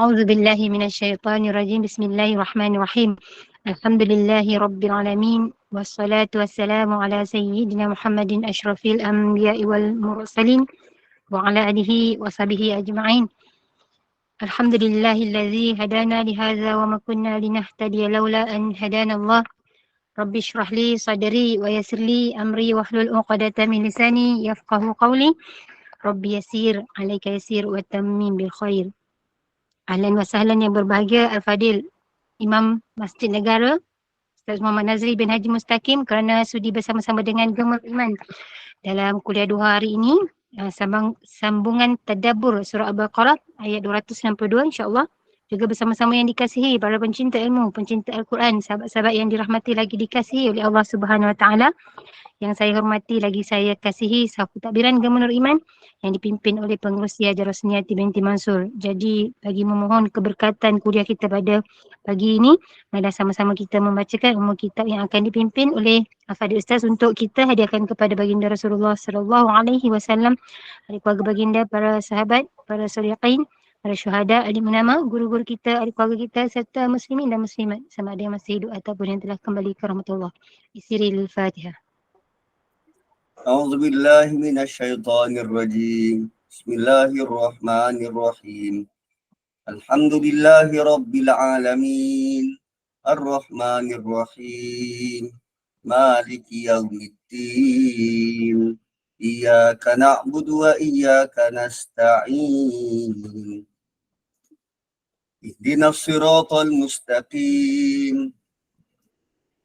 أعوذ بالله من الشيطان الرجيم. بسم الله الرحمن الرحيم. الحمد لله رب العالمين والصلاة والسلام على سيدنا محمد أشرف الأنبياء والمرسلين وعلى آله وصحبه أجمعين. الحمد لله الذي هدانا لهذا وما كنا لنهتدي لولا أن هدانا الله. رب اشرح لي صدري ويسر لي أمري واحلل عقدة من لساني يفقه قولي. رب يسير عليك يسير وتمم بالخير. Ahlan wa sahlan yang berbahagia Al-Fadil Imam Masjid Negara Ustaz Muhammad Nazri bin Haji Mustaqim kerana sudi bersama-sama dengan Gemar Iman dalam kuliah 2 hari ini, sambungan tadabbur surah Al-Baqarah ayat 262 insya-Allah, juga bersama-sama yang dikasihi para pencinta ilmu, pencinta Al-Quran, sahabat-sahabat yang dirahmati lagi dikasihi oleh Allah Subhanahu Wa Taala. Yang saya hormati lagi saya kasihi sahabat takbiran Gemar Iman yang dipimpin oleh pengerusi Darusniati binti Mansur. Jadi bagi memohon keberkatan kuliah kita pada pagi ini, mari sama-sama kita membacakan umum kitab yang akan dipimpin oleh Al-Fadhil Ustaz untuk kita hadiahkan kepada baginda Rasulullah sallallahu alaihi wasallam, ahli keluarga baginda, para sahabat, para sholihin, para syuhada, ahli menama, guru-guru kita, ahli keluarga kita serta muslimin dan muslimat sama ada yang masih hidup ataupun yang telah kembali ke rahmatullah. Bismillahil Fatihah. أعوذ بالله من الشيطان الرجيم بسم الله الرحمن الرحيم الحمد لله رب العالمين الرحمن الرحيم مالك يوم الدين إياك نعبد وإياك نستعين اهدنا الصراط المستقيم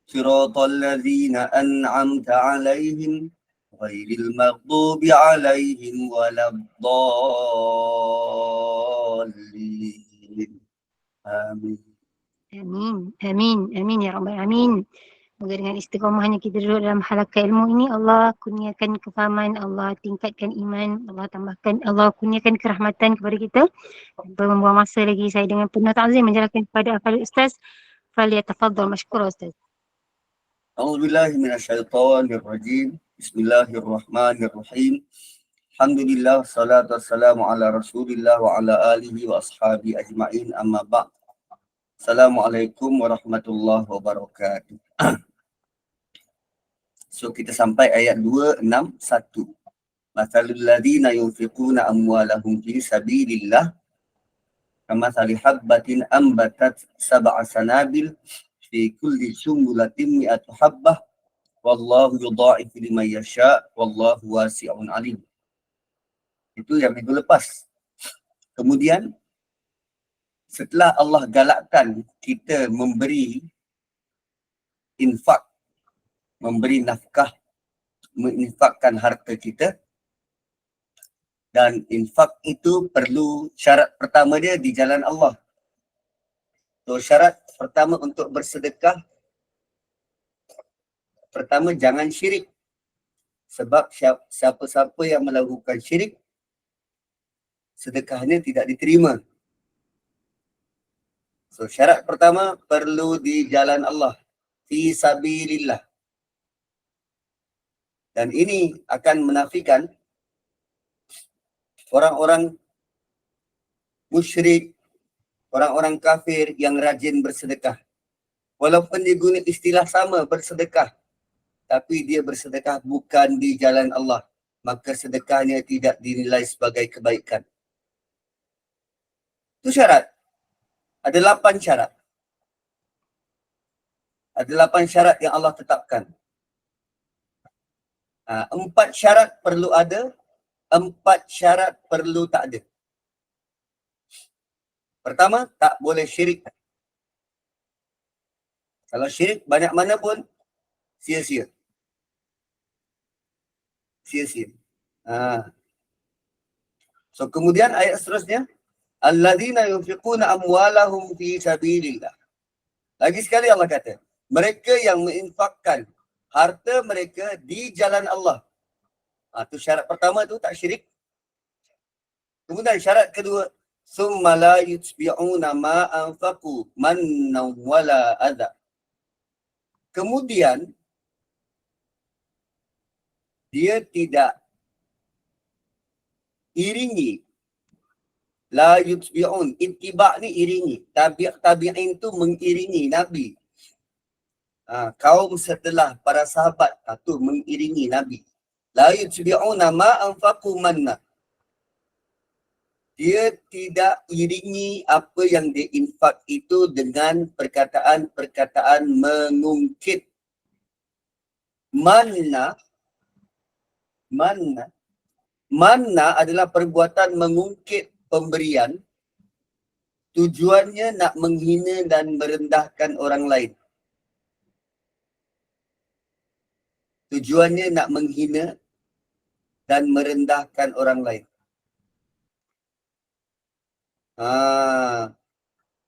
صراط الذين أنعمت عليهم غير المغضوب عليهم ولا الضالين آمين. Amin, amin, amin ya Rabbal Alamin. Semoga dengan istiqamahnya kita duduk dalam halaqah ilmu ini, Allah kurniakan kefahaman, Allah tingkatkan iman, Allah kurniakan kerahmatan kepada kita. Tanpa membuang masa lagi, saya dengan penuh ta'zim menjalankan kepada Al-Fadhil Ustaz. Falyatafaddal mashkura Ustaz. أعوذ بالله من الشيطان الرجيم بسم الله الرحمن الرحيم الحمد لله والصلاة والسلام على رسول الله وعلى آله وأصحابه أجمعين أما بعد. Assalamualaikum warahmatullahi wabarakatuh. So kita sampai ayat 261. Mathalul ladzina yunfiquna amwalahum fi sabilillah kamathali habbatin ambatat sab'a sanabil fi kulli sumbulatin mi'atu habbah wallahu yudha'ifu liman yasha wallahu wasi'un alim. Itu yang minggu lepas. Kemudian setelah Allah galakkan kita memberi infak, memberi nafkah, menginfakkan harta kita, dan infak itu perlu syarat pertama dia di jalan Allah. So syarat pertama untuk bersedekah, pertama jangan syirik. Sebab siapa-siapa yang melakukan syirik, sedekahnya tidak diterima. So syarat pertama perlu di jalan Allah, fi sabilillah. Dan ini akan menafikan orang-orang musyrik, orang-orang kafir yang rajin bersedekah. Walaupun dia guna istilah sama, bersedekah, tapi dia bersedekah bukan di jalan Allah, maka sedekahnya tidak dinilai sebagai kebaikan. Itu syarat. Ada 8 syarat. Ada 8 syarat yang Allah tetapkan. 4 syarat perlu ada, 4 syarat perlu tak ada. Pertama, tak boleh syirik. Kalau syirik banyak mana pun, sia-sia. Sia-sia. So kemudian ayat seterusnya, alladzina yunfiquna amwalahum fi sabilillah. Lagi sekali Allah kata, mereka yang menginfakkan harta mereka di jalan Allah. Itu syarat pertama tu, tak syirik. Kemudian syarat kedua, summa la yutbi'una ma anfaqu mannan wala adha. Kemudian dia tidak iringi La yutbi'un. Ittiba' ni iringi. Tabi'in tu mengiringi Nabi. Kaum setelah para sahabat tu mengiringi Nabi. La yutbi'una ma anfaqu manna. Dia tidak iringi apa yang dia infak itu dengan perkataan-perkataan mengungkit. Manna adalah perbuatan mengungkit pemberian, tujuannya nak menghina dan merendahkan orang lain. Tujuannya nak menghina dan merendahkan orang lain.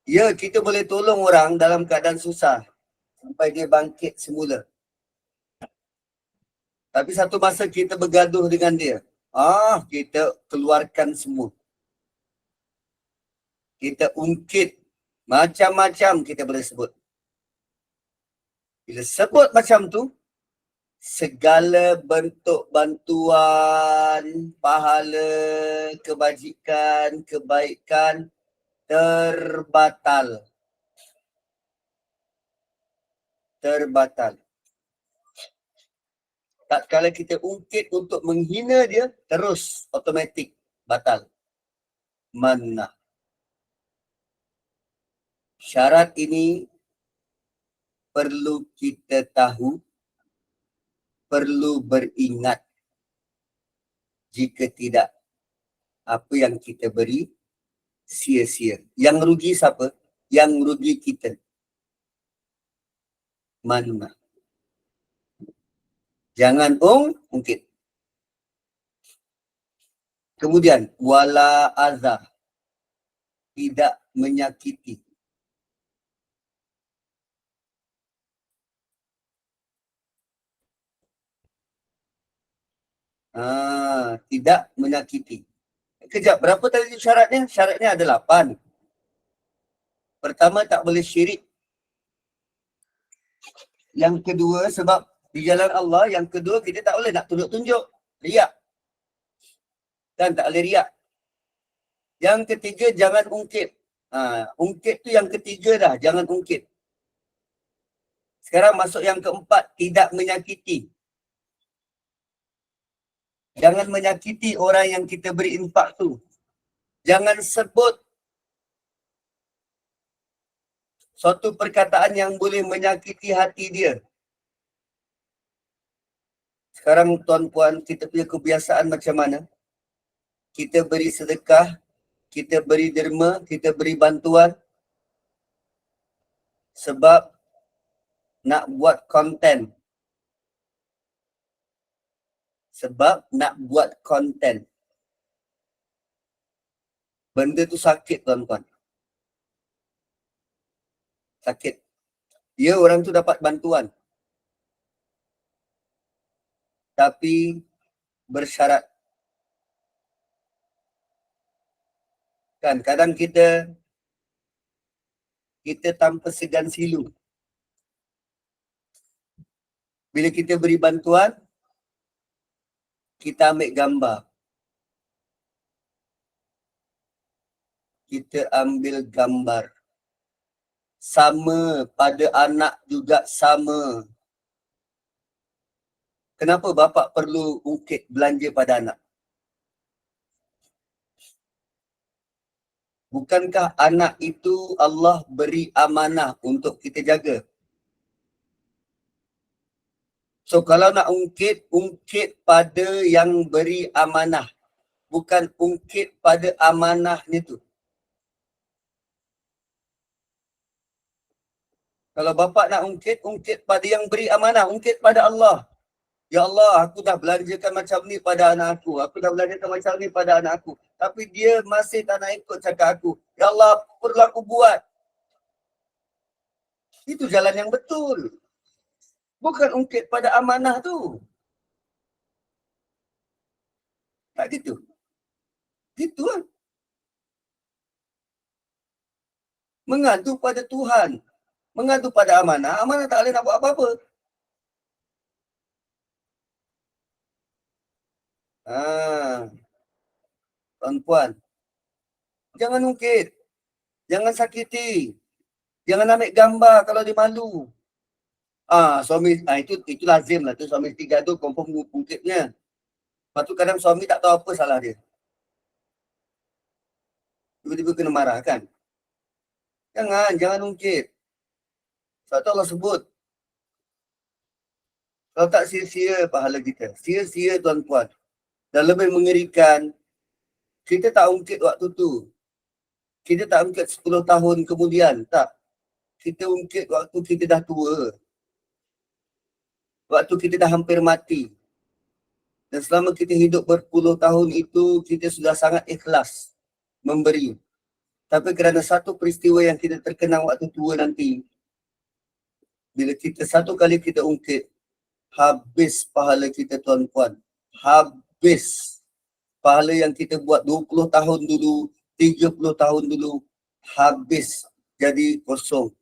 Ya, kita boleh tolong orang dalam keadaan susah sampai dia bangkit semula. Tapi satu masa kita bergaduh dengan dia, kita keluarkan semua. Kita ungkit, macam-macam kita boleh sebut. Bila sebut macam tu, segala bentuk bantuan, pahala, kebajikan, kebaikan terbatal. Tak kala kita ungkit untuk menghina dia, terus automatik batal. Manna. Syarat ini perlu kita tahu, perlu beringat. Jika tidak, apa yang kita beri sia-sia. Yang rugi siapa? Yang rugi kita. Manna. Jangan ungkit. Kemudian, wala azah. Tidak menyakiti. Tidak menyakiti. Kejap, berapa tadi syaratnya? Syaratnya ada 8. Pertama, tak boleh syirik. Yang kedua, sebab di jalan Allah. Yang kedua, kita tak boleh nak tunjuk-tunjuk. Riak. Dan tak boleh riak. Yang ketiga, jangan ungkit. Ungkit tu yang ketiga dah. Jangan ungkit. Sekarang masuk yang keempat, tidak menyakiti. Jangan menyakiti orang yang kita beri infak tu. Jangan sebut suatu perkataan yang boleh menyakiti hati dia. Sekarang tuan-puan, kita punya kebiasaan macam mana? Kita beri sedekah, kita beri derma, kita beri bantuan sebab nak buat konten. Benda tu sakit, tuan-tuan. Sakit. Ya, orang tu dapat bantuan. Tapi bersyarat. Kan, kadang kita tanpa segan silu. Bila kita beri bantuan, kita ambil gambar. Sama pada anak juga sama. Kenapa bapa perlu ungkit belanja pada anak? Bukankah anak itu Allah beri amanah untuk kita jaga? So kalau nak ungkit pada yang beri amanah. Bukan ungkit pada amanahnya tu. Kalau bapa nak ungkit pada yang beri amanah. Ungkit pada Allah. Ya Allah, aku dah belanjakan macam ni pada anak aku. Aku dah belanjakan macam ni pada anak aku. Tapi dia masih tak nak ikut cakap aku. Ya Allah, apa perlu aku buat? Itu jalan yang betul. Bukan ungkit pada amanah tu. Tak gitu. Gitu kan. Mengadu pada Tuhan. Mengadu pada amanah. Amanah tak boleh nak buat apa-apa. Tuan-puan. Jangan ungkit. Jangan sakiti. Jangan ambil gambar kalau dia malu. Suami, itu lazim lah. Tu suami tiga tu confirm ungkitnya. Lepas tu kadang suami tak tahu apa salah dia. Tiba-tiba kena marah kan. Jangan ungkit. Sebab tu Allah sebut. Kalau tak sia-sia pahala kita. Sia-sia tuan-tuan. Dan lebih mengerikan, kita tak ungkit waktu tu. Kita tak ungkit 10 tahun kemudian. Tak. Kita ungkit waktu kita dah tua. Waktu kita dah hampir mati. Dan selama kita hidup berpuluh tahun itu, kita sudah sangat ikhlas memberi. Tapi kerana satu peristiwa yang kita terkenang waktu tua nanti, bila kita satu kali kita ungkit, habis pahala kita tuan-puan. Habis pahala yang kita buat 20 tahun dulu, 30 tahun dulu, habis jadi kosong.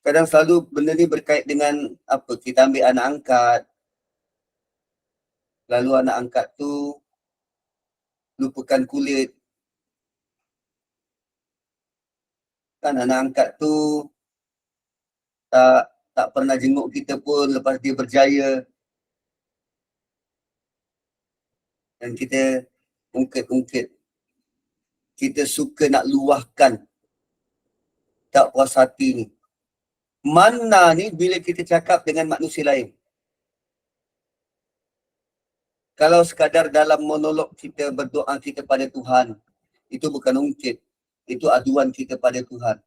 Kadang selalu benda ni berkait dengan apa, kita ambil anak angkat, lalu anak angkat tu lupakan kulit. Kan anak angkat tu tak pernah jenguk kita pun lepas dia berjaya. Dan kita ungkit-ungkit. Kita suka nak luahkan tak puas hati ni. Mana ni bila kita cakap dengan manusia lain. Kalau sekadar dalam monolog kita berdoa kita pada Tuhan, itu bukan ungkit. Itu aduan kita pada Tuhan.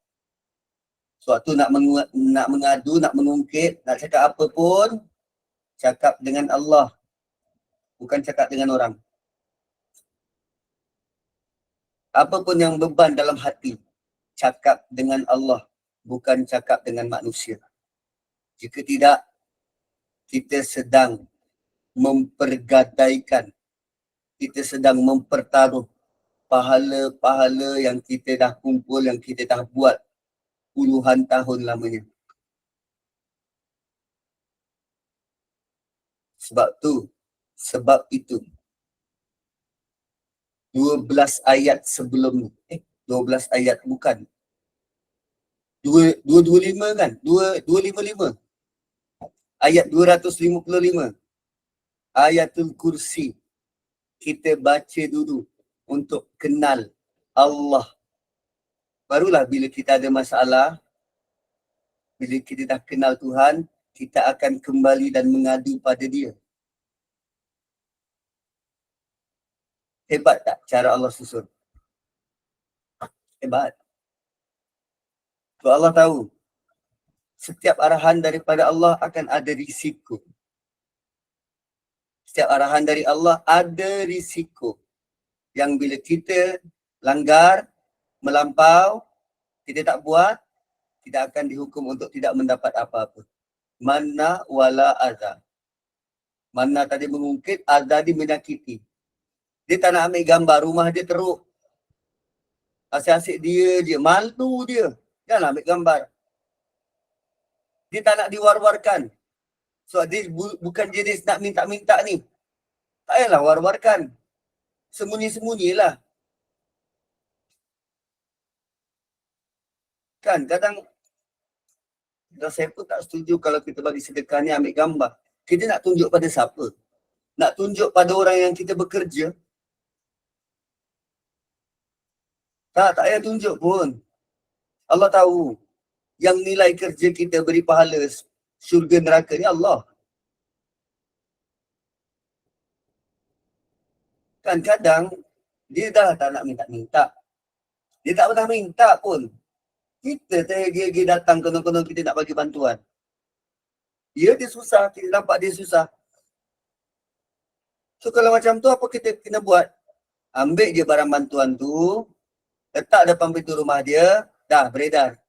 Suatu nak mengadu, nak mengungkit, nak cakap apa pun, cakap dengan Allah. Bukan cakap dengan orang. Apa pun yang beban dalam hati, cakap dengan Allah. Bukan cakap dengan manusia. Jika tidak, kita sedang mempergadaikan, kita sedang mempertaruh pahala-pahala yang kita dah kumpul, yang kita dah buat puluhan tahun lamanya. Sebab itu 12 ayat sebelum ni, 12 ayat bukan, 225 kan, 255, ayat 255, ayatul kursi, kita baca dulu untuk kenal Allah. Barulah bila kita ada masalah, bila kita dah kenal Tuhan, kita akan kembali dan mengadu pada dia. Hebat tak cara Allah susun? Hebat. So Allah tahu, setiap arahan daripada Allah akan ada risiko. Setiap arahan dari Allah ada risiko. Yang bila kita langgar, melampau, kita tak buat, kita akan dihukum untuk tidak mendapat apa-apa. Mana wala azab. Mana tadi mengungkit, azab dia menyakiti. Dia tak nak ambil gambar, rumah dia teruk. Asyik-asyik dia je, malu dia. Janganlah ambil gambar. Dia tak nak diwar-warkan. So dia bukan jenis nak minta-minta ni. Tak payahlah war-warkan. Sembunyi-sembunyilah. Kan kadang saya pun tak setuju kalau kita bagi sedekah ni ambil gambar. Kita nak tunjuk pada siapa? Nak tunjuk pada orang yang kita bekerja? Tak payah tunjuk pun. Allah tahu. Yang nilai kerja kita beri pahala syurga neraka ni Allah. Kan kadang dia dah tak nak minta-minta. Dia tak pernah minta pun. Kita tergigi datang konon-konon kita nak bagi bantuan. Dia susah, kita nampak dia susah. So kalau macam tu apa kita kena buat? Ambil je barang bantuan tu, letak depan pintu rumah dia, dah beredar.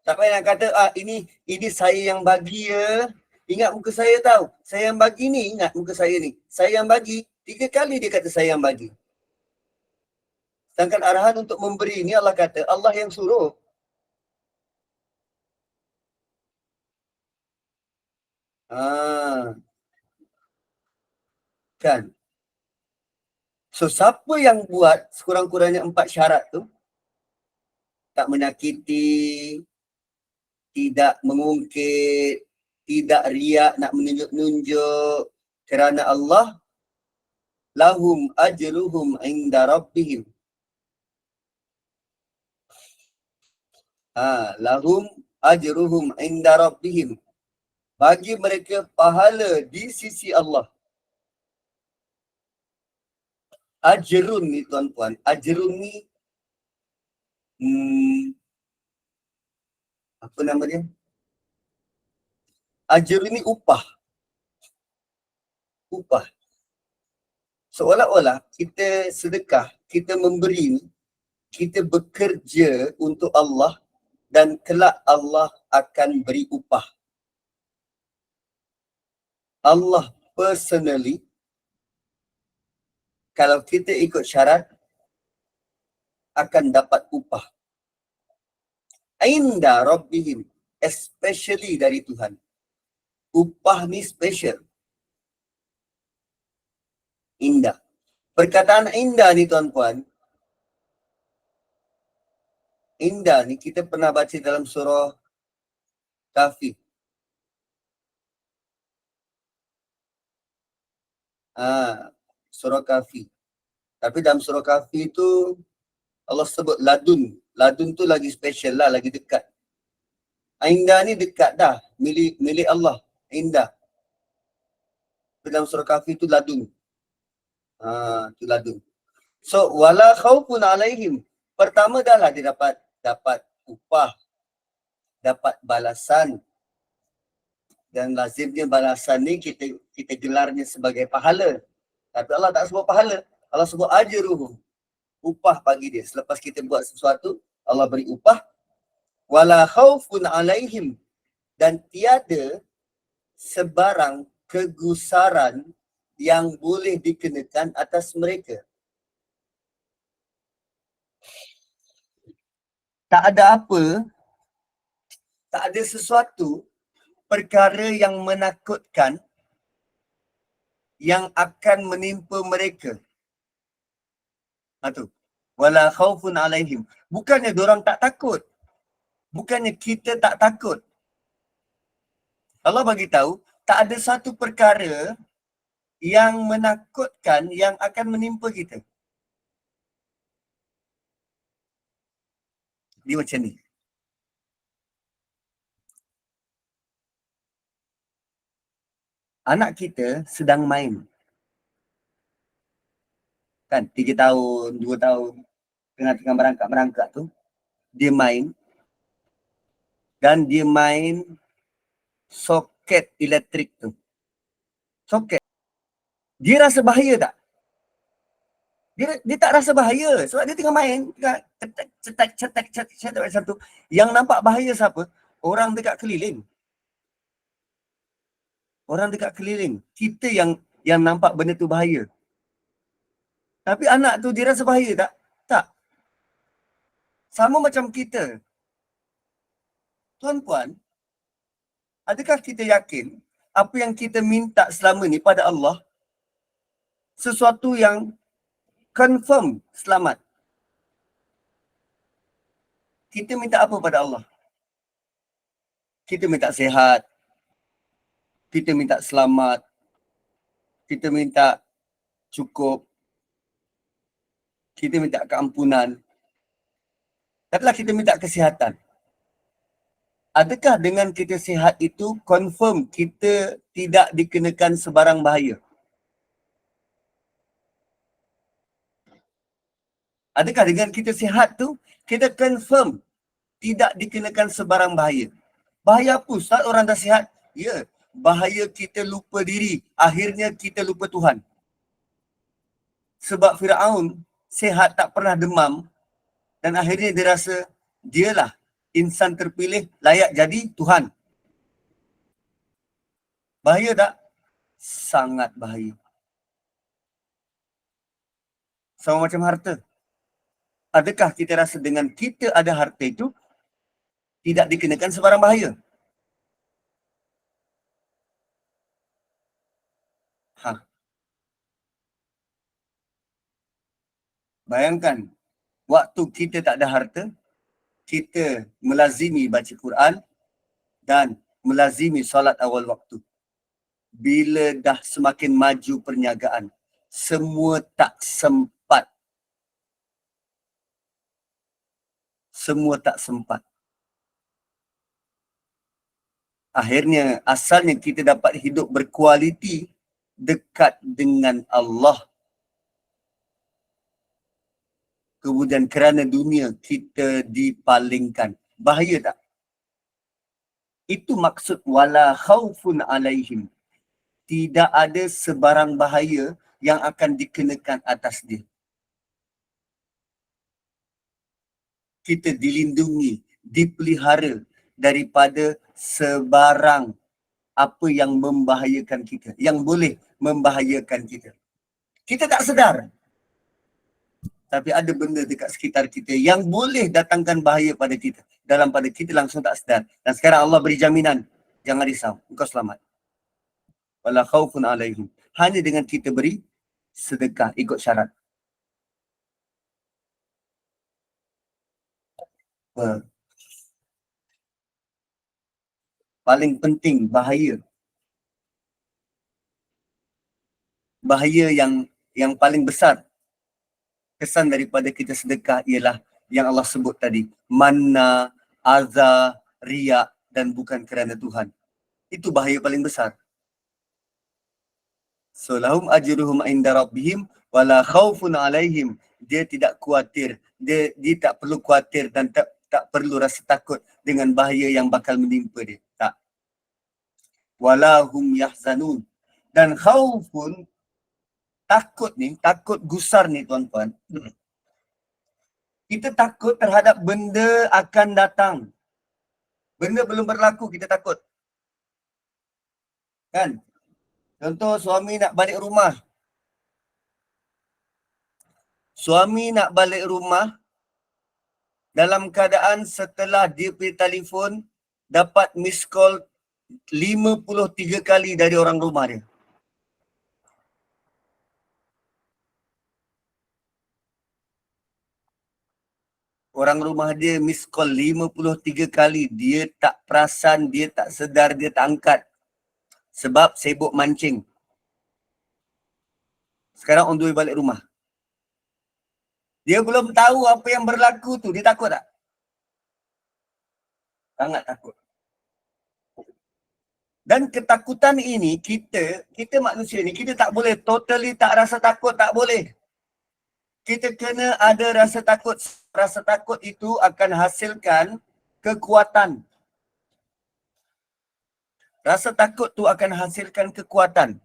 Tak payah nak kata, ini saya yang bagi ya. Ingat muka saya tahu. Saya yang bagi ni, ingat muka saya ni. Saya yang bagi. 3 kali dia kata saya yang bagi. Sedangkan arahan untuk memberi ni Allah kata, Allah yang suruh. Kan? So, siapa yang buat sekurang-kurangnya 4 syarat tu, tak menyakiti, tidak mengungkit, tidak riak nak menunjuk-nunjuk, kerana Allah, lahum ajruhum inda rabbihim. Lahum ajruhum inda rabbihim. Bagi mereka pahala di sisi Allah. Ajrun ni tuan-tuan, ajrun ni apa nama dia? Ajrun ni upah. Upah. Seolah-olah kita sedekah, kita memberi ni, kita bekerja untuk Allah dan kelak Allah akan beri upah. Allah personally, kalau kita ikut syarat, akan dapat upah. Inda Rabbihim, especially dari Tuhan. Upah ni special. Indah. Perkataan indah ni tuan-puan, indah ni kita pernah baca dalam surah Kahfi. Surah Kahfi. Tapi dalam surah Kahfi tu Allah sebut ladun. Ladun tu lagi special lah, lagi dekat. Indah ni dekat dah, milik Allah. Indah. Dalam surah Kahfi tu ladun. Tu ladun. So wala khaufun alaihim. Pertama dah lah dia dapat upah, dapat balasan. Dan lazimnya balasan ni kita gelarnya sebagai pahala. Tapi Allah tak sebut pahala. Allah sebut ajruhum. Upah bagi dia. Selepas kita buat sesuatu, Allah beri upah. Wala khaufun alaihim. Dan tiada sebarang kegusaran yang boleh dikenakan atas mereka. Tak ada apa, tak ada sesuatu perkara yang menakutkan yang akan menimpa mereka. Tu. Wala khaufun alaihim. Bukannya diorang tak takut. Bukannya kita tak takut. Allah bagi tahu tak ada satu perkara yang menakutkan yang akan menimpa kita. Dia macam ni. Anak kita sedang main. Kan 3 tahun, 2 tahun, tengah-tengah merangkak-merangkak tu, dia main. Dan dia main soket elektrik tu. Soket. Dia rasa bahaya tak? Dia tak rasa bahaya sebab dia tengah main, cetak satu. Yang nampak bahaya siapa? Orang dekat keliling. Orang dekat keliling. Kita yang nampak benda tu bahaya. Tapi anak tu dia rasa bahaya tak? Tak. Sama macam kita. Tuan-puan, adakah kita yakin apa yang kita minta selama ni pada Allah sesuatu yang confirm selamat? Kita minta apa pada Allah? Kita minta sihat. Kita minta selamat. Kita minta cukup. Kita minta keampunan. Katalah kita minta kesihatan. Adakah dengan kita sihat itu confirm kita tidak dikenakan sebarang bahaya? Adakah dengan kita sihat tu kita confirm tidak dikenakan sebarang bahaya? Bahaya apa Ustaz orang dah sihat? Ya, bahaya kita lupa diri. Akhirnya kita lupa Tuhan. Sebab Firaun sihat tak pernah demam dan akhirnya dia rasa dialah insan terpilih layak jadi Tuhan. Bahaya tak? Sangat bahaya. Sama macam harta. Adakah kita rasa dengan kita ada harta itu tidak dikenakan sebarang bahaya? Bayangkan, waktu kita tak ada harta, kita melazimi baca Quran dan melazimi solat awal waktu. Bila dah semakin maju perniagaan, semua tak sempat. Semua tak sempat. Akhirnya, asalnya kita dapat hidup berkualiti dekat dengan Allah. Kemudian kerana dunia, kita dipalingkan. Bahaya tak? Itu maksud wala khaufun alaihim. Tidak ada sebarang bahaya yang akan dikenakan atas dia. Kita dilindungi, dipelihara daripada sebarang apa yang membahayakan kita, yang boleh membahayakan kita. Kita tak sedar. Tapi ada benda dekat sekitar kita yang boleh datangkan bahaya pada kita. Dalam pada kita langsung tak sedar. Dan sekarang Allah beri jaminan. Jangan risau, engkau selamat. Wala khaufun alaihim. Hanya dengan kita beri sedekah ikut syarat. Paling penting bahaya. Bahaya yang paling besar kesan daripada kita sedekah ialah yang Allah sebut tadi. Manna, aza, riya dan bukan kerana Tuhan. Itu bahaya paling besar. So lahum ajruhum inda rabbihim wala khaufun alaihim. Dia tidak khawatir, dia tak perlu khawatir dan tak perlu rasa takut dengan bahaya yang bakal menimpa dia. Tak. Wala hum yahzanun. Dan khaufun, takut ni, takut gusar ni tuan-tuan. Kita takut terhadap benda akan datang. Benda belum berlaku, kita takut. Kan? Contoh suami nak balik rumah. Suami nak balik rumah dalam keadaan setelah dia pergi telefon dapat miss call 53 kali dari orang rumah dia. Orang rumah dia miss call 53 kali. Dia tak perasan, dia tak sedar, dia tak angkat. Sebab sibuk mancing. Sekarang on the way balik rumah. Dia belum tahu apa yang berlaku tu. Dia takut tak? Sangat takut. Dan ketakutan ini kita manusia ni, kita tak boleh totally tak rasa takut, tak boleh. Kita kena ada rasa takut. Rasa takut itu akan hasilkan kekuatan. Rasa takut tu akan hasilkan kekuatan.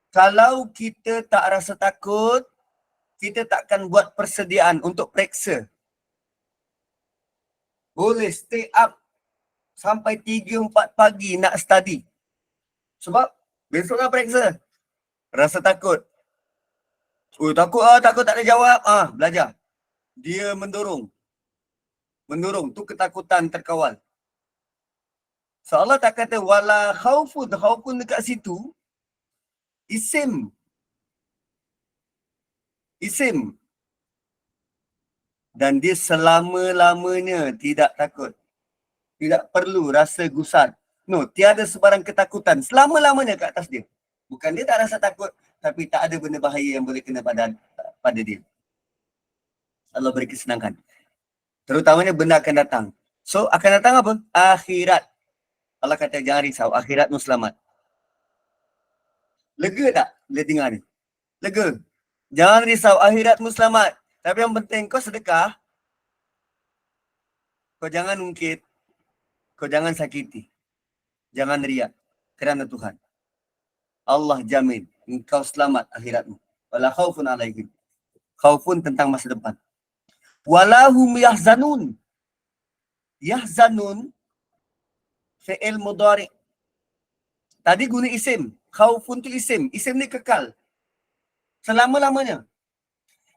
Kalau kita tak rasa takut, kita takkan buat persediaan untuk periksa. Boleh stay up sampai 3-4 pagi nak study. Sebab besok nak periksa. Rasa takut. Oh takut tak ada jawab. Belajar. Dia mendorong. Mendorong. Tu ketakutan terkawal. So Allah tak kata wala khaufun. Khaufun dekat situ isim. Isim. Dan dia selama-lamanya tidak takut. Tidak perlu rasa gusar. No, tiada sebarang ketakutan selama-lamanya kat atas dia. Bukan dia tak rasa takut, tapi tak ada benda bahaya yang boleh kena pada dia. Allah beri kesenangan. Terutamanya benda akan datang. So akan datang apa? Akhirat. Allah kata jangan risau, akhiratmu selamat. Lega tak bila dengar ni? Lega. Jangan risau, akhiratmu selamat. Tapi yang penting kau sedekah. Kau jangan ungkit. Kau jangan sakiti. Jangan riak. Kerana Tuhan. Allah jamin engkau selamat akhiratmu. Wala khaufun alaihim. Khaufun tentang masa depan. Walahum yahzanun. Yahzanun fi'il mudhari'. Tadi guna isim. Khaufun tu isim. Isim ni kekal. Selama-lamanya.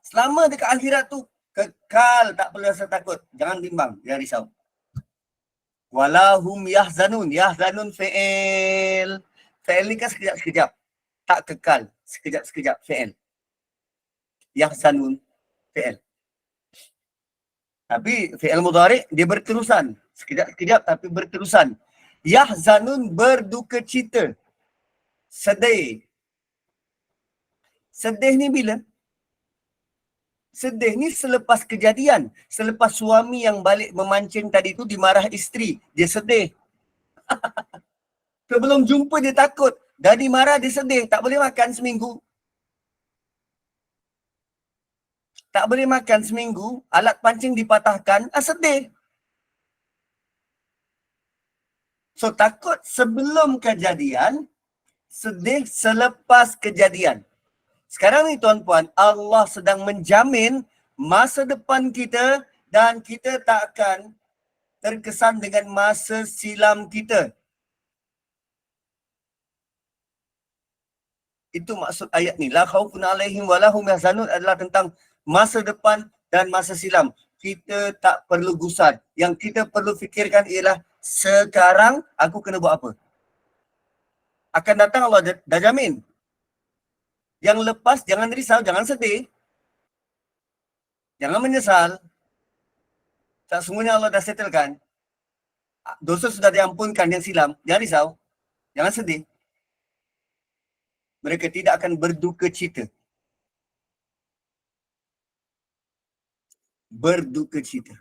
Selama dekat akhirat tu kekal, tak perlu rasa takut. Jangan bimbang, jangan risau. Walahum yahzanun. Yahzanun fi'il. Fi'il ni kan sekejap-sekejap. Tak kekal. Sekejap-sekejap fi'il. Yahzanun fi'il. Tapi fi'il mudhari dia berterusan. Sekejap-sekejap tapi berterusan. Yahzanun berduka cita. Sedih. Sedih ni bila? Sedih ni selepas kejadian. Selepas suami yang balik memancing tadi tu dimarah isteri. Dia sedih. Sebelum jumpa dia takut. Dah dimarah dia sedih. Tak boleh makan seminggu. Tak boleh makan seminggu. Alat pancing dipatahkan. Sedih. So takut sebelum kejadian. Sedih selepas kejadian. Sekarang ni tuan-puan, Allah sedang menjamin masa depan kita dan kita tak akan terkesan dengan masa silam kita. Itu maksud ayat ni. La khaufun alaihim wa lahum yahzanun adalah tentang masa depan dan masa silam. Kita tak perlu gusar. Yang kita perlu fikirkan ialah sekarang aku kena buat apa? Akan datang Allah dah jamin. Yang lepas jangan risau, jangan sedih. Jangan menyesal. Tak semuanya Allah dah settlekan. Dosa sudah diampunkan yang silam. Jangan risau. Jangan sedih. Mereka tidak akan berduka cita. Berduka cita.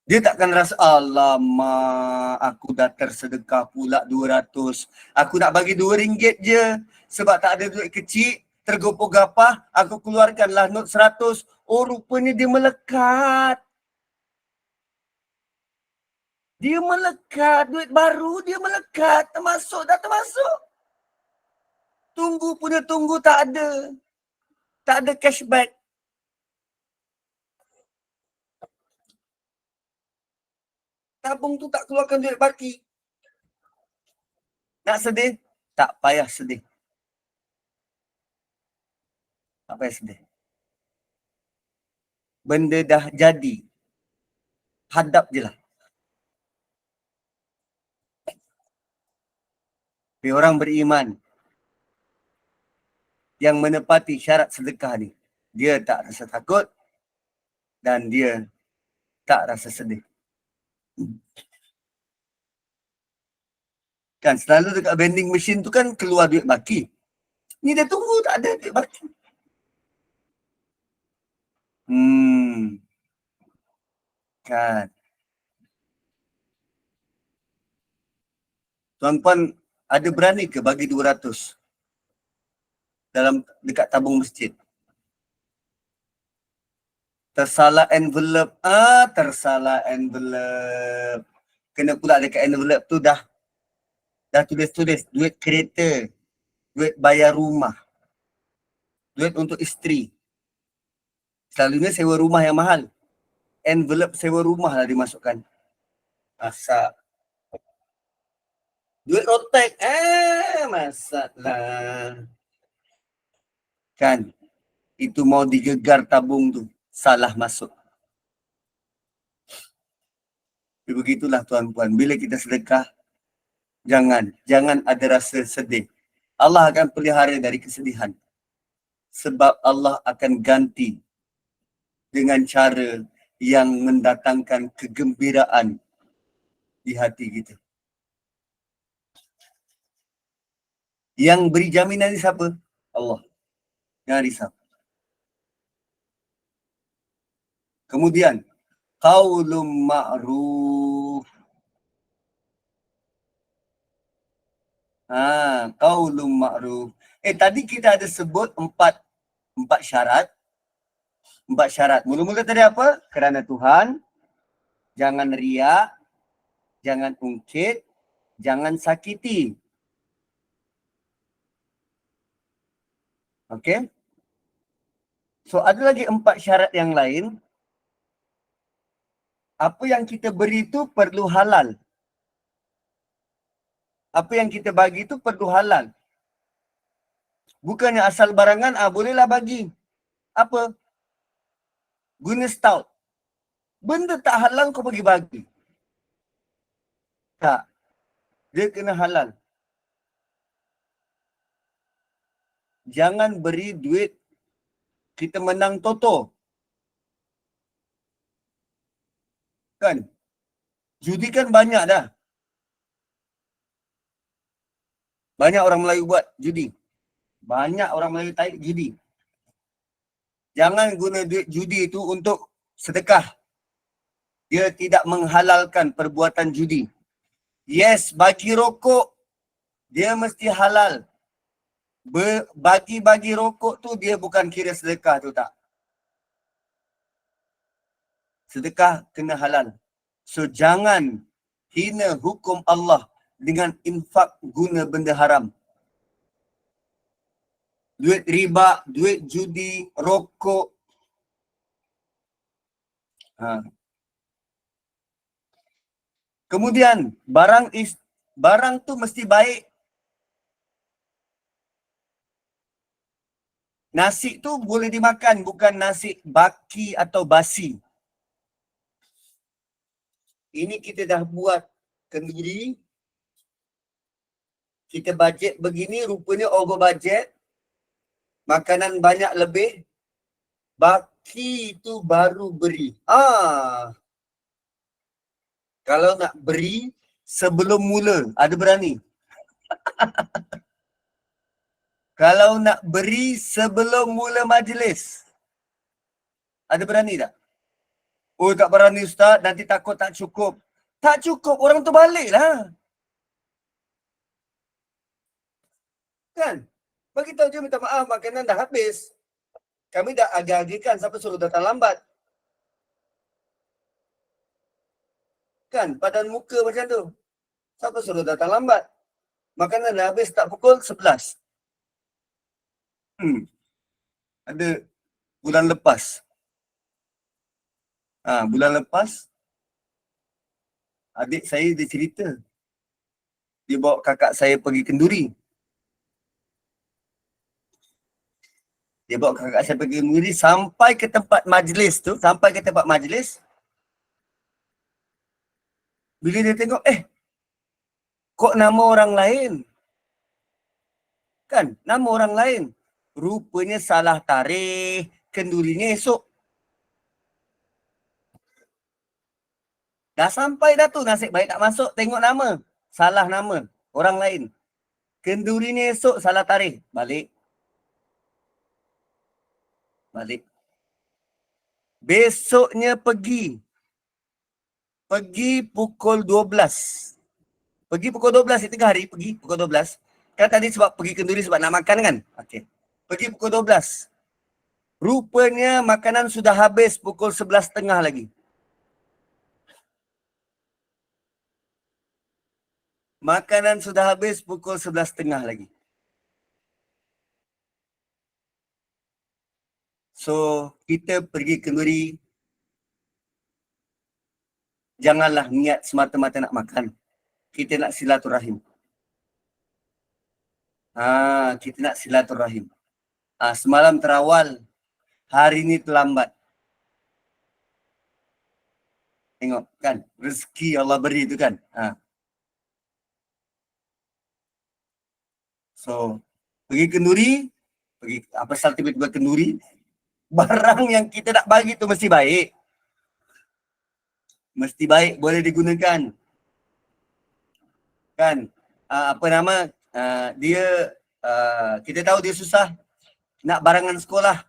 Dia takkan rasa, alamak, aku dah tersedekah pula 200. Aku nak bagi RM2 je. Sebab tak ada duit kecil, tergopoh-gapah, aku keluarkanlah not 100. Oh, rupanya dia melekat. Dia melekat, duit baru dia melekat. Termasuk, dah termasuk. Tunggu punya tunggu tak ada. Tak ada cashback. Tabung tu tak keluarkan duit baki. Nak sedih? Tak payah sedih. Tak payah sedih. Benda dah jadi. Hadap je lah. Tapi orang beriman yang menepati syarat sedekah ni, dia tak rasa takut dan dia tak rasa sedih. Kan selalu dekat vending machine tu kan keluar duit baki. Ni dia tunggu tak ada duit baki. Kan. Tuan-puan ada berani ke bagi 200 dalam dekat tabung masjid? Tersalah envelope. Tersalah envelope. Kena pula dekat envelope tu dah tulis-tulis duit kereta, duit bayar rumah, duit untuk isteri. Selalunya sewa rumah yang mahal. Envelope sewa rumah lah dimasukkan. Asal. Duit rotek. Masalah. Kan. Itu mau digegar tabung tu. Salah masuk. Begitulah tuan-puan. Bila kita sedekah, jangan ada rasa sedih. Allah akan pelihara dari kesedihan. Sebab Allah akan ganti dengan cara yang mendatangkan kegembiraan di hati kita. Yang beri jaminan ni siapa? Allah. Jangan risau. Kemudian, qaulun ma'ruf. Qaulun ma'ruf. Tadi kita ada sebut empat syarat. 4 syarat. Mula-mula tadi apa? Kerana Tuhan, jangan riak, jangan ungkit, jangan sakiti. Okay? So ada lagi 4 syarat yang lain. Apa yang kita beri itu perlu halal. Apa yang kita bagi itu perlu halal. Bukannya asal barangan, bolehlah bagi. Apa? Guna stout. Benda tak halal kau bagi-bagi. Tak. Dia kena halal. Jangan beri duit kita menang toto. Kan? Judi kan banyak dah. Banyak orang Melayu buat judi. Banyak orang Melayu tarik judi. Jangan guna duit judi itu untuk sedekah. Dia tidak menghalalkan perbuatan judi. Yes, bagi rokok, dia mesti halal. Bagi-bagi rokok tu dia bukan kira sedekah tu tak. Sedekah kena halal. So jangan hina hukum Allah dengan infak guna benda haram. Duit riba, duit judi, rokok. Kemudian barang tu mesti baik. Nasi tu boleh dimakan, bukan nasi baki atau basi. Ini kita dah buat kenduri. Kita bajet begini, rupanya over budget. Makanan banyak lebih. Baki tu baru beri. Kalau nak beri sebelum mula, ada berani? Kalau nak beri sebelum mula majlis, ada berani tak? Oh, tak berani Ustaz, nanti takut tak cukup. Tak cukup, orang tu balik lah. Kan? Bagi tahu je, minta maaf, makanan dah habis. Kami dah agak-agakkan, siapa suruh datang lambat. Kan? Padan muka macam tu. Siapa suruh datang lambat? Makanan dah habis tak pukul 11. Ada bulan lepas. Bulan lepas, adik saya dia cerita. Dia bawa kakak saya pergi kenduri. Dia bawa kakak saya pergi kenduri sampai ke tempat majlis tu. Sampai ke tempat majlis. Bila dia tengok, kok nama orang lain? Kan, nama orang lain. Rupanya salah tarikh, kendurinya esok. Dah sampai dah tu, nasib baik tak masuk, tengok nama. Salah nama, orang lain. Kendurinya esok, salah tarikh. Balik. Besoknya pergi pukul 12. Pergi pukul 12, itu hari pergi pukul 12. Kan tadi sebab pergi kenduri sebab nak makan kan? Okey. Pergi pukul 12. Rupanya makanan sudah habis pukul 11.30 lagi. Makanan sudah habis pukul 11.30 lagi. So, kita pergi kenduri. Janganlah niat semata-mata nak makan. Kita nak silaturahim. Kita nak silaturahim. Semalam terawal, hari ni terlambat. Tengok kan, rezeki Allah beri tu kan. So, pergi kenduri, pasal tiba-tiba kenduri, barang yang kita nak bagi tu mesti baik. Mesti baik, boleh digunakan. Kan, dia, kita tahu dia susah nak barangan sekolah.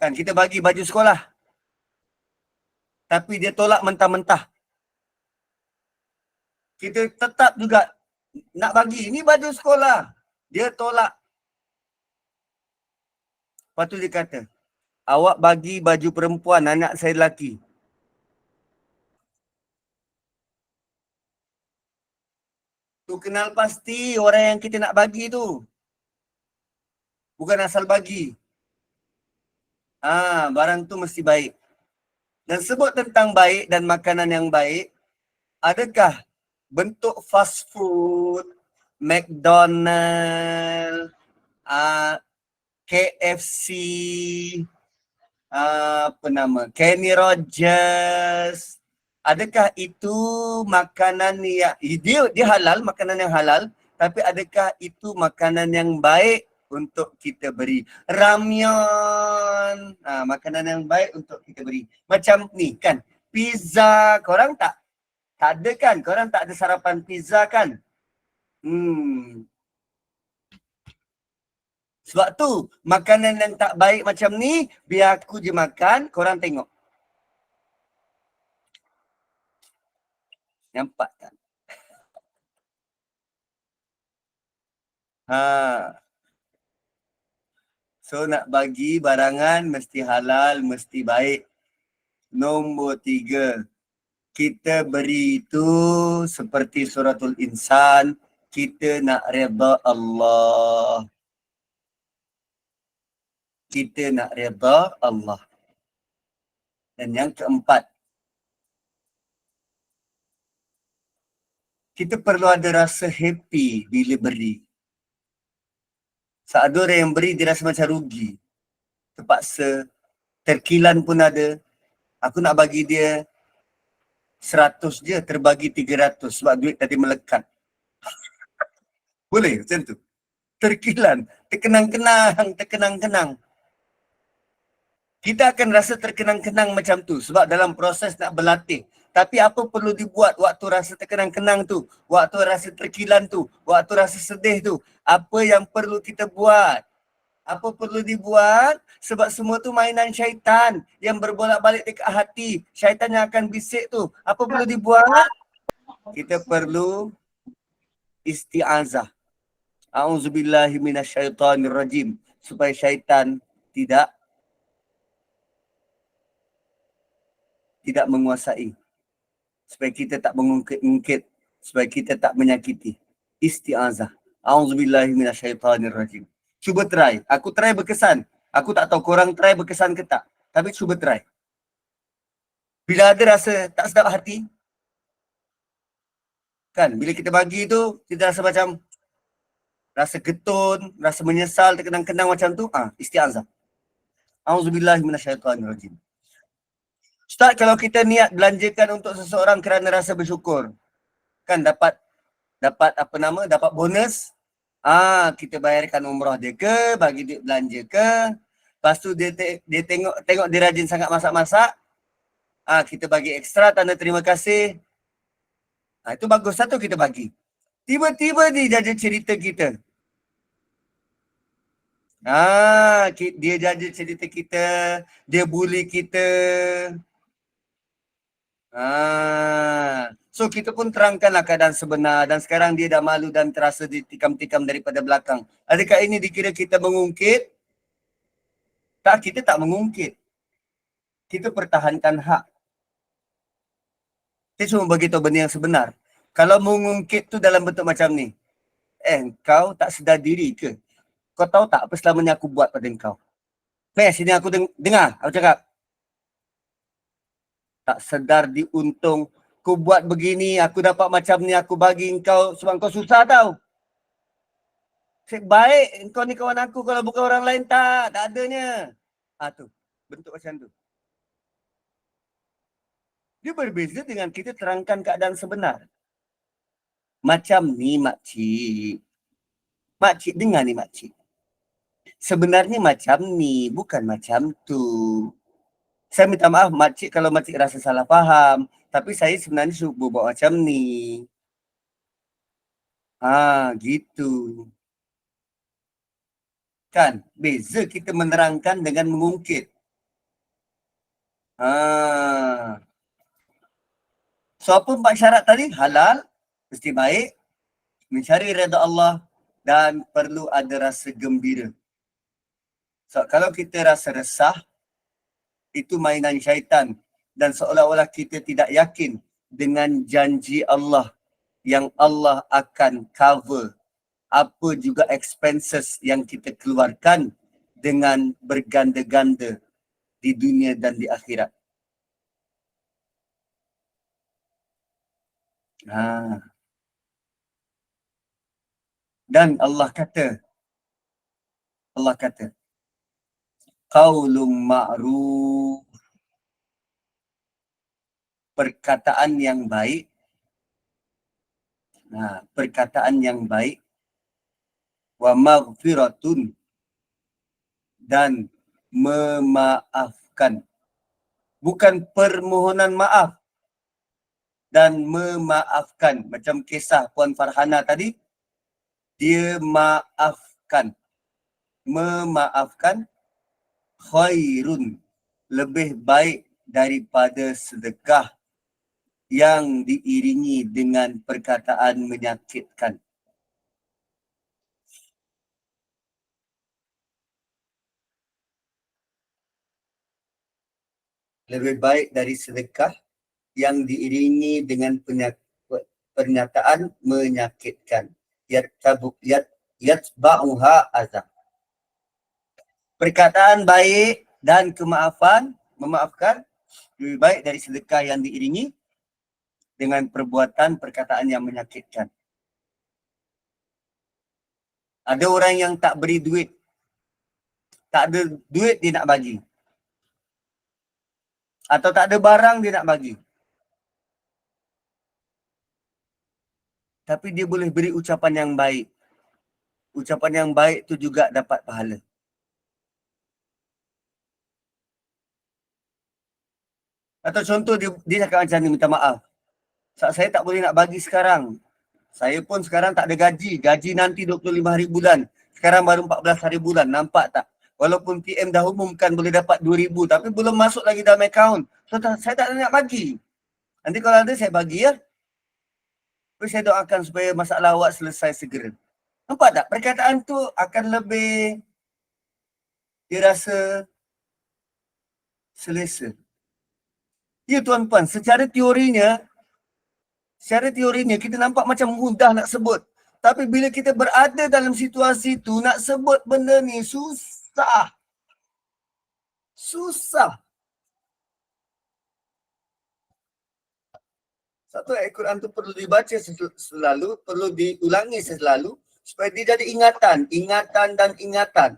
Kan, kita bagi baju sekolah. Tapi dia tolak mentah-mentah. Kita tetap juga nak bagi, ni baju sekolah. Dia tolak. Lepas tu dia kata, awak bagi baju perempuan, anak saya lelaki. Tu kenal pasti orang yang kita nak bagi tu. Bukan asal bagi. Barang tu mesti baik. Dan sebut tentang baik dan makanan yang baik, adakah bentuk fast food, McDonald, KFC, Kenny Rogers, adakah itu makanan yang dia halal, makanan yang halal, tapi adakah itu makanan yang baik untuk kita beri. Ramyeon, makanan yang baik untuk kita beri. Macam ni kan, pizza, korang tak ada kan? Korang tak ada sarapan pizza kan? Sebab tu, makanan yang tak baik macam ni, biar aku je makan, korang tengok. Nampak tak? So nak bagi barangan mesti halal, mesti baik. Nombor 3, kita beri itu seperti suratul insan, kita nak redha Allah. Kita nak redha Allah. Dan yang keempat, kita perlu ada rasa happy bila beri. Ada orang yang beri dia rasa macam rugi. Terpaksa, terkilan pun ada. Aku nak bagi dia 100 je, terbagi 300 sebab duit tadi melekat. Boleh macam tu? Terkilan, terkenang-kenang. Kita akan rasa terkenang-kenang macam tu sebab dalam proses nak berlatih. Tapi apa perlu dibuat waktu rasa terkenang-kenang tu, waktu rasa terkilan tu, waktu rasa sedih tu? Apa yang perlu kita buat? Apa perlu dibuat? Sebab semua tu mainan syaitan yang berbolak-balik dekat hati. Syaitan yang akan bisik tu. Apa perlu dibuat? Kita perlu isti'azah. A'udzubillahi minasyaitanirrajim. Supaya syaitan tidak menguasai. Supaya kita tak mengungkit-ungkit. Supaya kita tak menyakiti. Isti'azah. A'udzubillahi minasyaitanirrajim. Cuba try. Aku try berkesan. Aku tak tahu korang try berkesan ke tak. Tapi cuba try. Bila ada rasa tak sedap hati, kan? Bila kita bagi tu, kita rasa macam rasa getun, rasa menyesal, terkenang-kenang macam tu, isti'azah. A'udzubillahi minasyaitanirrajim. Ustaz, kalau kita niat belanjakan untuk seseorang kerana rasa bersyukur, kan dapat dapat bonus, kita bayarkan umrah dia ke, bagi duit belanja ke, lepas tu dia tengok dia rajin sangat masak-masak, kita bagi ekstra tanda terima kasih. Itu bagus, satu kita bagi. Tiba-tiba dia jaga cerita kita. Dia jaga cerita kita, dia bully kita. So kita pun terangkanlah keadaan sebenar dan sekarang dia dah malu dan terasa ditikam-tikam daripada belakang. Adakah ini dikira kita mengungkit? Tak, kita tak mengungkit. Kita pertahankan hak. Kita cuma beritahu benda yang sebenar. Kalau mengungkit tu dalam bentuk macam ni, kau tak sedar diri ke? Kau tahu tak apa selamanya aku buat pada kau? Sini aku dengar, aku cakap. Tak sedar diuntung. Aku buat begini, aku dapat macam ni, aku bagi kau sebab kau susah tau. Baik, kau ni kawan aku, kalau bukan orang lain tak adanya. Tu, bentuk macam tu. Dia berbeza dengan kita terangkan keadaan sebenar. Macam ni makcik. Makcik dengar ni makcik. Sebenarnya macam ni, bukan macam tu. Saya minta maaf makcik kalau makcik rasa salah faham. Tapi saya sebenarnya suruh buat macam ni. Gitu. Kan? Beza kita menerangkan dengan mengungkit. So apa 4 syarat tadi? Halal, mesti baik, mencari redha Allah dan perlu ada rasa gembira. So kalau kita rasa resah, itu mainan syaitan dan seolah-olah kita tidak yakin dengan janji Allah yang Allah akan cover apa juga expenses yang kita keluarkan dengan berganda-ganda di dunia dan di akhirat. Dan Allah kata, qaulun ma'ruf, perkataan yang baik, wa maghfiratun, dan memaafkan. Bukan permohonan maaf dan memaafkan. Macam kisah Puan Farhana tadi, dia maafkan. Memaafkan khairun, lebih baik daripada sedekah yang diiringi dengan perkataan menyakitkan. Lebih baik dari sedekah yang diiringi dengan pernyataan menyakitkan. Yatba'uha azab. Perkataan baik dan memaafkan lebih baik dari sedekah yang diiringi dengan perkataan yang menyakitkan. Ada orang yang tak beri duit. Tak ada duit dia nak bagi. Atau tak ada barang dia nak bagi. Tapi dia boleh beri ucapan yang baik. Ucapan yang baik tu juga dapat pahala. Atau contoh dia cakap macam ni, minta maaf. Saya tak boleh nak bagi sekarang. Saya pun sekarang tak ada gaji. Gaji nanti 25 hari bulan. Sekarang baru 14 hari bulan. Nampak tak? Walaupun PM dah umumkan boleh dapat 2,000. Tapi belum masuk lagi dalam akaun. So saya tak nak bagi. Nanti kalau ada saya bagi ya. Tapi saya doakan supaya masalah awak selesai segera. Nampak tak? Perkataan tu akan lebih dirasa selesa. Ya tuan-tuan, secara teorinya kita nampak macam mudah nak sebut. Tapi bila kita berada dalam situasi tu, nak sebut benda ni susah. Susah. Satu ayat Quran tu perlu dibaca selalu, perlu diulangi selalu supaya dia jadi ingatan dan ingatan.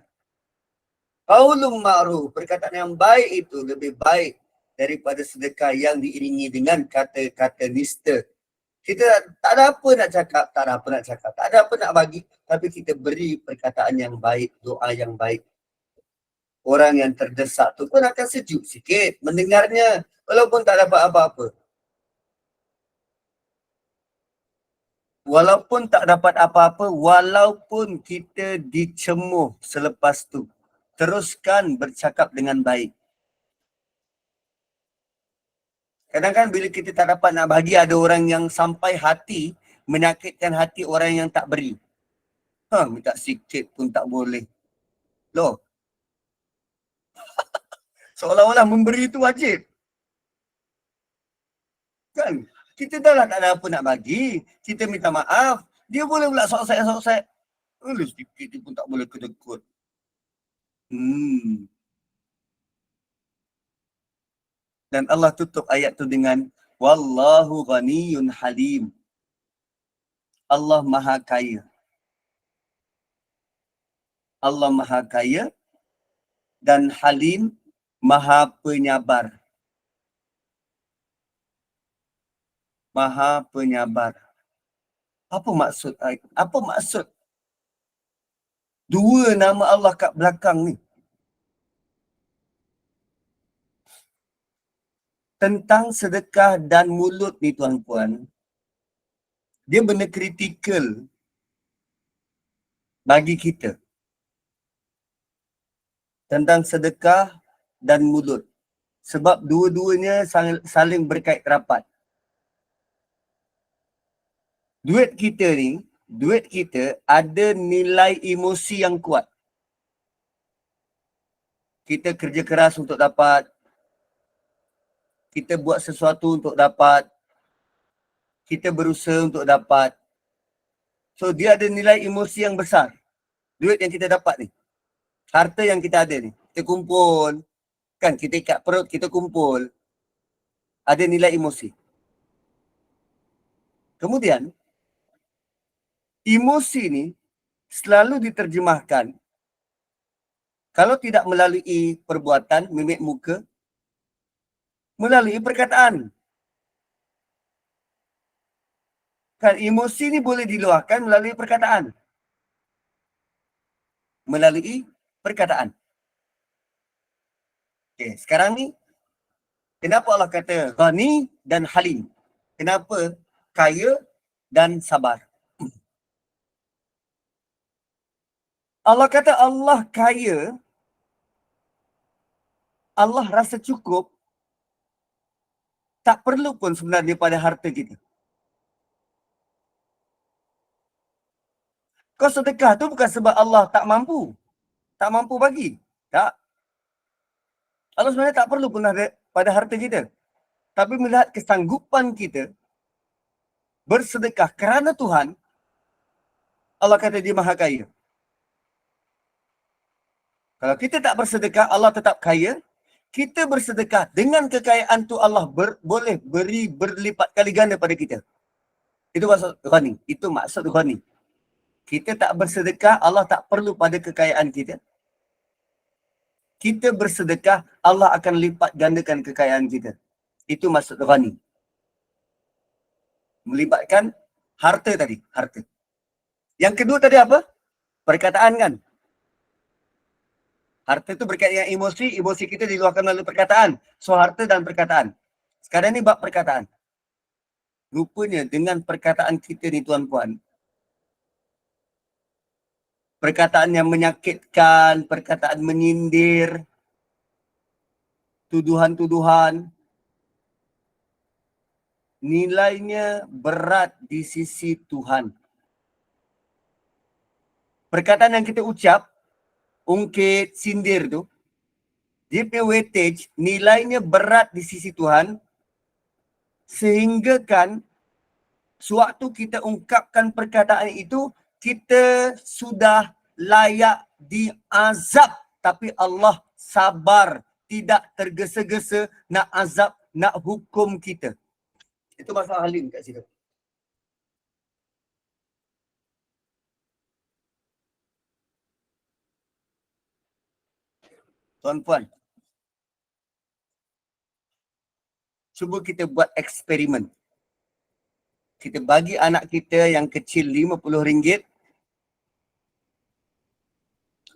Qaulun ma'ruf, perkataan yang baik itu lebih baik daripada sedekah yang diiringi dengan kata-kata nista. Kita tak ada apa nak cakap, tak ada apa nak bagi, tapi kita beri perkataan yang baik, doa yang baik. Orang yang terdesak tu pun akan sejuk sikit mendengarnya, walaupun tak dapat apa-apa. Walaupun tak dapat apa-apa, walaupun kita dicemuh selepas tu, teruskan bercakap dengan baik. Kadang-kadang bila kita tak dapat nak bagi, ada orang yang sampai hati, menyakitkan hati orang yang tak beri. Minta sikit pun tak boleh. Loh. Seolah-olah memberi itu wajib. Kan? Kita dah lah tak ada apa nak bagi. Kita minta maaf. Dia boleh pula sok-sok. Sikit pun tak boleh kedekut. Dan Allah tutup ayat tu dengan Wallahu ghaniyun halim. Allah maha kaya. Allah maha kaya dan halim, maha penyabar. Maha penyabar. Apa maksud ayat? Apa maksud dua nama Allah kat belakang ni? Tentang sedekah dan mulut ni tuan-puan, dia benda kritikal bagi kita. Tentang sedekah dan mulut. Sebab dua-duanya saling berkait rapat. Duit kita ada nilai emosi yang kuat. Kita kerja keras untuk dapat. Kita buat sesuatu untuk dapat. Kita berusaha untuk dapat. So dia ada nilai emosi yang besar. Duit yang kita dapat ni. Harta yang kita ada ni. Kita kumpul. Kan kita ikat perut, kita kumpul. Ada nilai emosi. Kemudian, emosi ni selalu diterjemahkan kalau tidak melalui perbuatan, mimik muka, melalui perkataan. Kan emosi ni boleh diluahkan melalui perkataan. Melalui perkataan. Okay, sekarang ni kenapa Allah kata ghani dan halim? Kenapa kaya dan sabar? Allah kata Allah kaya, Allah rasa cukup, tak perlu pun sebenarnya pada harta kita. Kau sedekah tu bukan sebab Allah tak mampu bagi. Tak. Allah sebenarnya tak perlu pun pada harta kita. Tapi melihat kesanggupan kita bersedekah kerana Tuhan, Allah kata dia maha kaya. Kalau kita tak bersedekah, Allah tetap kaya. Kita bersedekah dengan kekayaan tu Allah boleh beri berlipat kali ganda pada kita. Itu maksud ghani. Itu maksud ghani. Kita tak bersedekah, Allah tak perlu pada kekayaan kita. Kita bersedekah, Allah akan lipat gandakan kekayaan kita. Itu maksud ghani. Melibatkan harta tadi, harta. Yang kedua tadi apa? Perkataan kan? Harta itu berkaitan dengan emosi, emosi kita diluahkan melalui perkataan. So harta dan perkataan. Sekarang ni bab perkataan. Rupanya dengan perkataan kita ni tuan-puan, perkataan yang menyakitkan, perkataan menyindir, tuduhan-tuduhan, nilainya berat di sisi Tuhan. Perkataan yang kita ucap, ungkit, sindir tu, dia punya weightage, nilainya berat di sisi Tuhan, sehingga kan sewaktu kita ungkapkan perkataan itu, kita sudah layak diazab. Tapi Allah sabar, tidak tergesa-gesa nak azab, nak hukum kita. Itu masalah halim kat situ. Tuan-puan, cuba kita buat eksperimen. Kita bagi anak kita yang kecil RM50,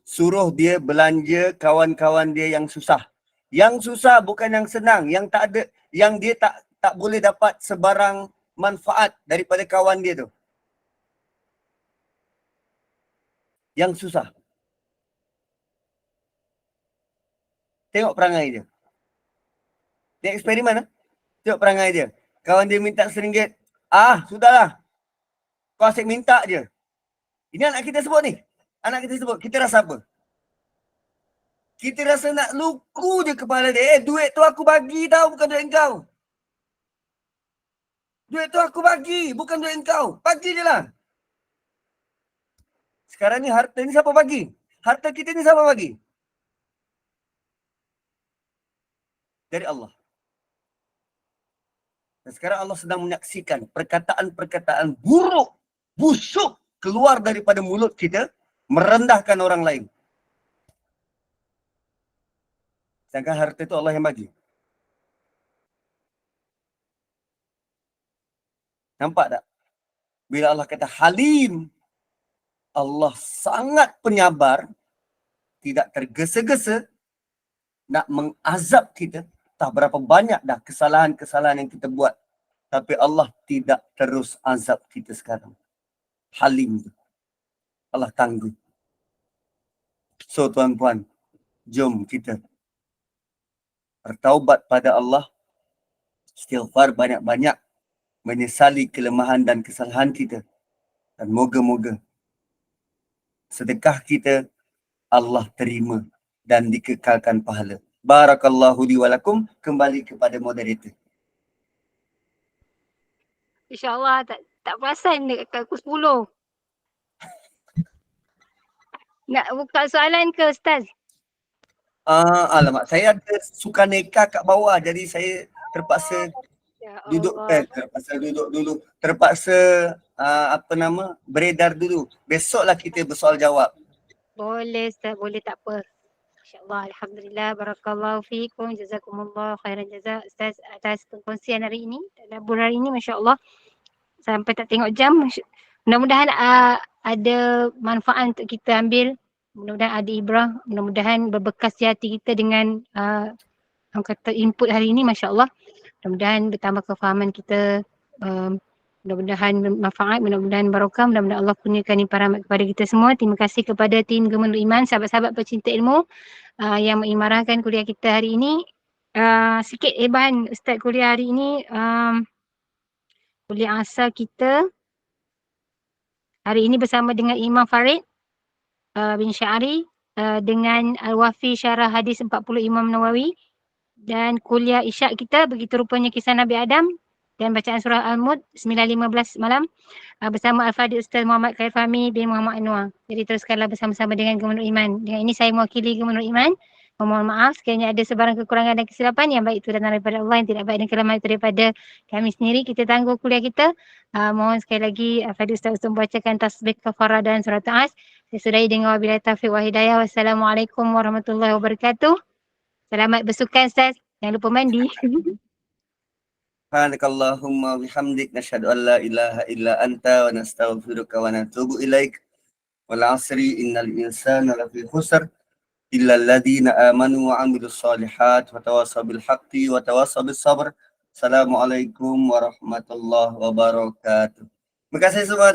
suruh dia belanja kawan-kawan dia yang susah. Yang susah bukan yang senang, yang tak ada, yang dia tak boleh dapat sebarang manfaat daripada kawan dia tu. Yang susah. Tengok perangai dia. Dia eksperimen lah. Tengok perangai dia. Kawan dia minta RM1. Sudahlah. Kau asyik minta je. Ini anak kita sebut ni. Anak kita sebut. Kita rasa apa? Kita rasa nak luku je kepala dia. Duit tu aku bagi tau, bukan duit engkau. Duit tu aku bagi, bukan duit engkau. Bagi je lah. Sekarang ni harta ni siapa bagi? Harta kita ni siapa bagi? Dari Allah. Dan sekarang Allah sedang menyaksikan perkataan-perkataan buruk, busuk keluar daripada mulut kita, merendahkan orang lain. Sedangkan harta itu Allah yang bagi. Nampak tak? Bila Allah kata halim, Allah sangat penyabar, tidak tergesa-gesa nak mengazab kita. Tak berapa banyak dah kesalahan-kesalahan yang kita buat. Tapi Allah tidak terus azab kita sekarang. Halim. Allah tangguh. So tuan-puan, jom kita bertaubat pada Allah. Istighfar banyak-banyak. Menyesali kelemahan dan kesalahan kita. Dan moga-moga sedekah kita Allah terima dan dikekalkan pahala. Barakallahu li walakum. Kembali kepada moderator. InsyaAllah tak perasan dekat pukul 10. Nak buka soalan ke Ustaz? Alamak, saya ada sukan neka kat bawah, jadi saya terpaksa duduk dulu. Terpaksa beredar dulu. Besoklah kita bersoal jawab. Boleh Ustaz, boleh, tak apa. InsyaAllah, Alhamdulillah, Barakallahu fiikum, Jazakumullah khairan jazak Ustaz atas perkongsian hari ini, tadabbur hari ini, Masya Allah. Sampai tak tengok jam. Mudah-mudahan ada manfaat untuk kita ambil. Mudah-mudahan ada ibrah. Mudah-mudahan berbekas di hati kita dengan orang kata input hari ini, Masya Allah. Mudah-mudahan bertambah kefahaman kita, mudah-mudahan bermanfaat, mudah-mudahan barakah, mudah-mudahan Allah kurniakan limpahan rahmat kepada kita semua. Terima kasih kepada tim Gemenur Iman, sahabat-sahabat pecinta ilmu yang mengimarahkan kuliah kita hari ini. Sikit ebahan Ustaz kuliah hari ini, kuliah asal kita hari ini bersama dengan Imam Farid bin Syari dengan Al-Wafi Syarah Hadis 40 Imam Nawawi, dan kuliah isyak kita begitu rupanya kisah Nabi Adam dan bacaan surah Al-Mulk 9.15 malam bersama Al-Fadhil Ustaz Muhammad Khair Fahmi bin Muhammad Anwar. Jadi teruskanlah bersama-sama dengan Gemenur Iman. Dengan ini saya mewakili Gemenur Iman. Memohon maaf sekiranya ada sebarang kekurangan dan kesilapan, yang baik itu datang daripada Allah, yang tidak baik dan kelemahan itu daripada kami sendiri. Kita tangguh kuliah kita. Mohon sekali lagi Al-Fadhil Ustaz untuk membacakan tasbih kafarah dan surat As. Saya sudahi dengan wabillahi taufiq wa hidayah. Wassalamualaikum warahmatullahi wabarakatuh. Selamat bersukan Ustaz. Jangan lupa mandi. Subhanakallahumma bihamdik nashhadu an la ilaha illa anta wa nastaghfiruka wa natubu ilaik. Wal 'asri innal insana lafi khusr illa alladhina amanu wa 'amilus solihat wa tawassaw bil haqqi wa tawassaw bis sabr. Assalamualaikum warahmatullahi wabarakatuh. Terima kasih semua.